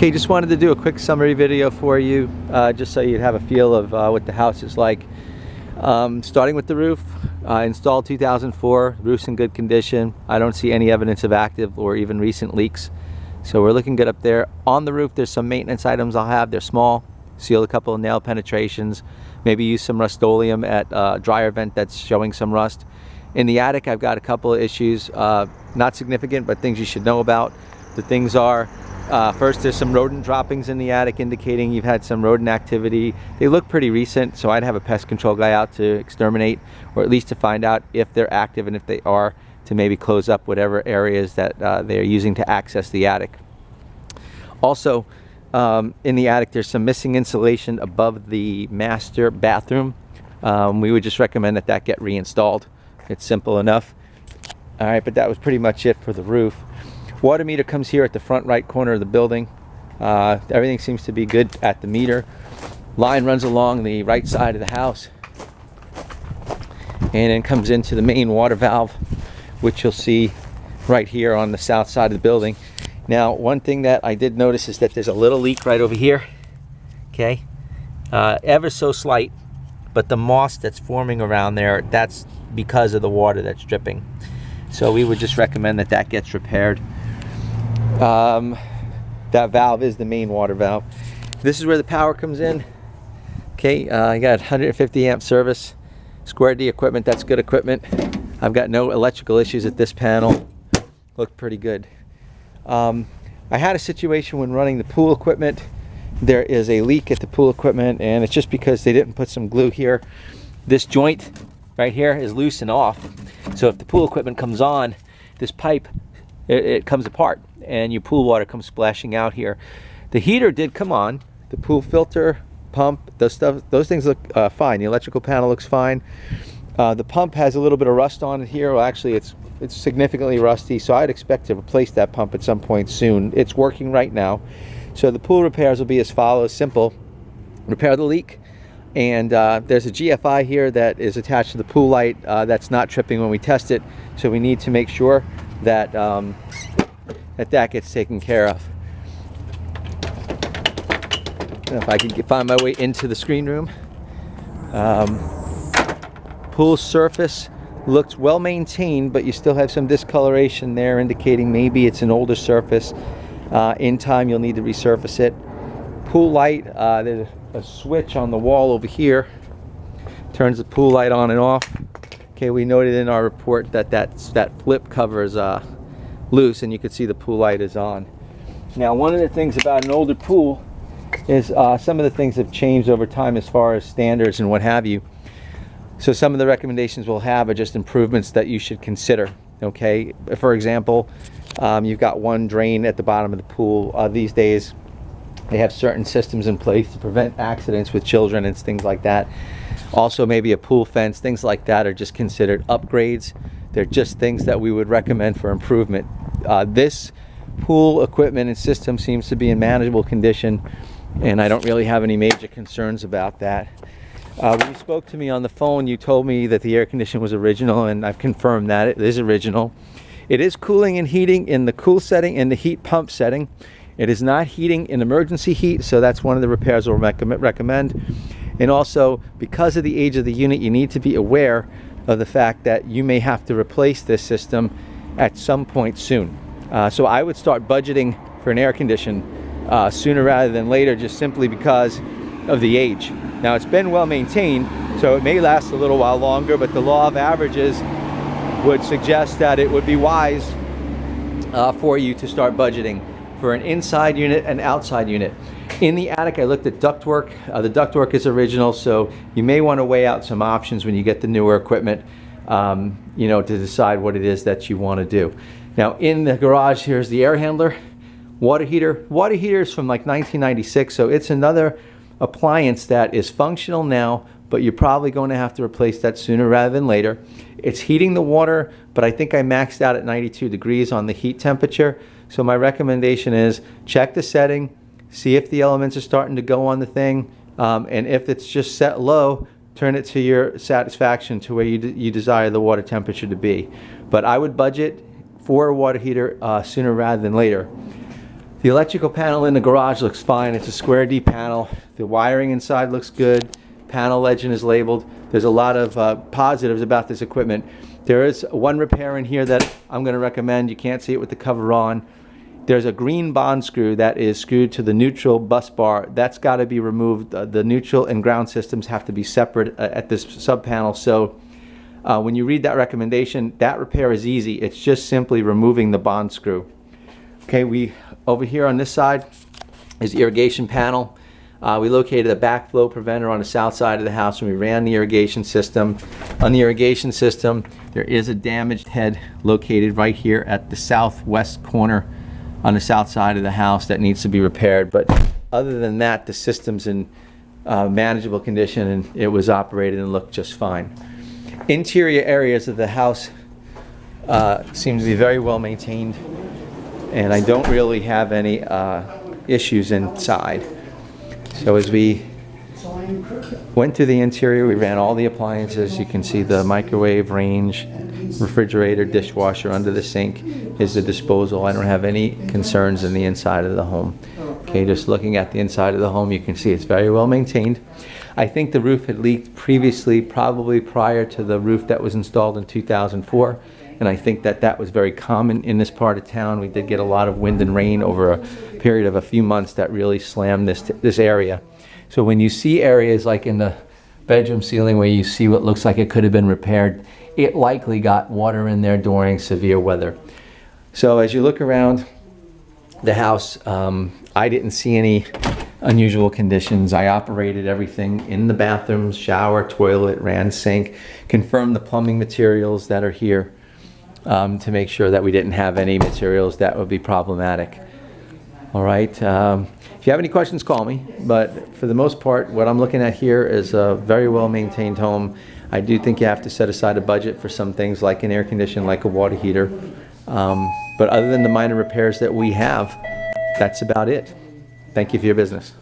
Okay, just wanted to do a quick summary video for you, just so you'd have a feel of what the house is like. Starting with the roof, installed 2004, roof's in good condition. I don't see any evidence of active or even recent leaks, so we're looking good up there. On the roof, there's some maintenance items I'll have. They're small. Seal a couple of nail penetrations, maybe use some Rust-Oleum at a dryer vent that's showing some rust. In the attic, I've got a couple of issues, not significant, but things you should know about. The things are, first, there's some rodent droppings in the attic indicating you've had some rodent activity. They look pretty recent, so I'd have a pest control guy out to exterminate, or at least to find out if they're active, and if they are, to maybe close up whatever areas that they're using to access the attic. Also, in the attic, there's some missing insulation above the master bathroom. We would just recommend that that get reinstalled. It's simple enough. All right, but that was pretty much it for the roof. Water meter comes here at the front right corner of the building. Everything seems to be good at the meter. Line runs along the right side of the house and then comes into the main water valve, which you'll see right here on the south side of the building. Now, one thing that I did notice is that there's a little leak right over here. Okay, ever so slight, but the moss that's forming around there, that's because of the water that's dripping. So we would just recommend that that gets repaired. That valve is the main water valve. This is where the power comes in. Okay, I got 150 amp service. Square D equipment, that's good equipment. I've got no electrical issues at this panel. Looked pretty good. I had a situation when running the pool equipment. There is a leak at the pool equipment, and it's just because they didn't put some glue here. This joint right here is loose and off. So if the pool equipment comes on, this pipe, it comes apart, and your pool water comes splashing out here. The heater did come on. The pool filter, pump, those things look fine. The electrical panel looks fine. The pump has a little bit of rust on it here. Well, actually, it's significantly rusty, so I'd expect to replace that pump at some point soon. It's working right now. So the pool repairs will be as follows: simple. Repair the leak, and there's a GFI here that is attached to the pool light that's not tripping when we test it, so we need to make sure that that gets taken care of. And if I can find my way into the screen room. Pool surface looks well maintained, but you still have some discoloration there, indicating maybe it's an older surface. In time, you'll need to resurface it. Pool light, there's a switch on the wall over here. Turns the pool light on and off. Okay, we noted in our report that that flip cover is loose, and you can see the pool light is on. Now, one of the things about an older pool is some of the things have changed over time as far as standards and what have you. So some of the recommendations we'll have are just improvements that you should consider. Okay, for example, you've got one drain at the bottom of the pool. These days, they have certain systems in place to prevent accidents with children and things like that. Also, maybe a pool fence, things like that are just considered upgrades. They're just things that we would recommend for improvement. This pool equipment and system seems to be in manageable condition, and I don't really have any major concerns about that. When you spoke to me on the phone, you told me that the air conditioner was original, and I've confirmed that it is original. It is cooling and heating in the cool setting and the heat pump setting. It is not heating in emergency heat, so that's one of the repairs we'll recommend. And also, because of the age of the unit, you need to be aware of the fact that you may have to replace this system at some point soon. So I would start budgeting for an air conditioner sooner rather than later, just simply because of the age. Now, it's been well maintained, so it may last a little while longer, but the law of averages would suggest that it would be wise for you to start budgeting for an inside unit and outside unit. In the attic, I looked at ductwork. The ductwork is original, so you may want to weigh out some options when you get the newer equipment, you know, to decide what it is that you want to do. Now, in the garage, here's the air handler. Water heater. Water heater is from like 1996, so it's another appliance that is functional now, but you're probably going to have to replace that sooner rather than later. It's heating the water, but I think I maxed out at 92 degrees on the heat temperature. So my recommendation is check the setting, see if the elements are starting to go on the thing, and if it's just set low, turn it to your satisfaction to where you desire the water temperature to be. But I would budget for a water heater sooner rather than later. The electrical panel in the garage looks fine. It's a square D panel. The wiring inside looks good. Panel legend is labeled. There's a lot of positives about this equipment. There is one repair in here that I'm going to recommend. You can't see it with the cover on. There's a green bond screw that is screwed to the neutral bus bar. That's got to be removed. The neutral and ground systems have to be separate at this sub panel. So when you read that recommendation, that repair is easy. It's just simply removing the bond screw. Okay, over here on this side is the irrigation panel. We located a backflow preventer on the south side of the house, and we ran the irrigation system. On the irrigation system, there is a damaged head located right here at the southwest corner on the south side of the house that needs to be repaired. But other than that, the system's in manageable condition, and it was operated and looked just fine. Interior areas of the house seem to be very well maintained, and I don't really have any issues inside. So as we went through the interior, we ran all the appliances. You can see the microwave, range, refrigerator, dishwasher. Under the sink is the disposal. I don't have any concerns in the inside of the home. Okay, just looking at the inside of the home, you can see it's very well maintained. I think the roof had leaked previously, probably prior to the roof that was installed in 2004. And I think that was very common in this part of town. We did get a lot of wind and rain over a period of a few months that really slammed this area. So when you see areas like in the bedroom ceiling where you see what looks like it could have been repaired, it likely got water in there during severe weather. So as you look around the house, I didn't see any unusual conditions. I operated everything in the bathrooms, shower, toilet, ran sink, confirmed the plumbing materials that are here, to make sure that we didn't have any materials that would be problematic. All right, if you have any questions, call me. But for the most part, what I'm looking at here is a very well maintained home. I do think you have to set aside a budget for some things like an air conditioner, like a water heater. But other than the minor repairs that we have, that's about it. Thank you for your business.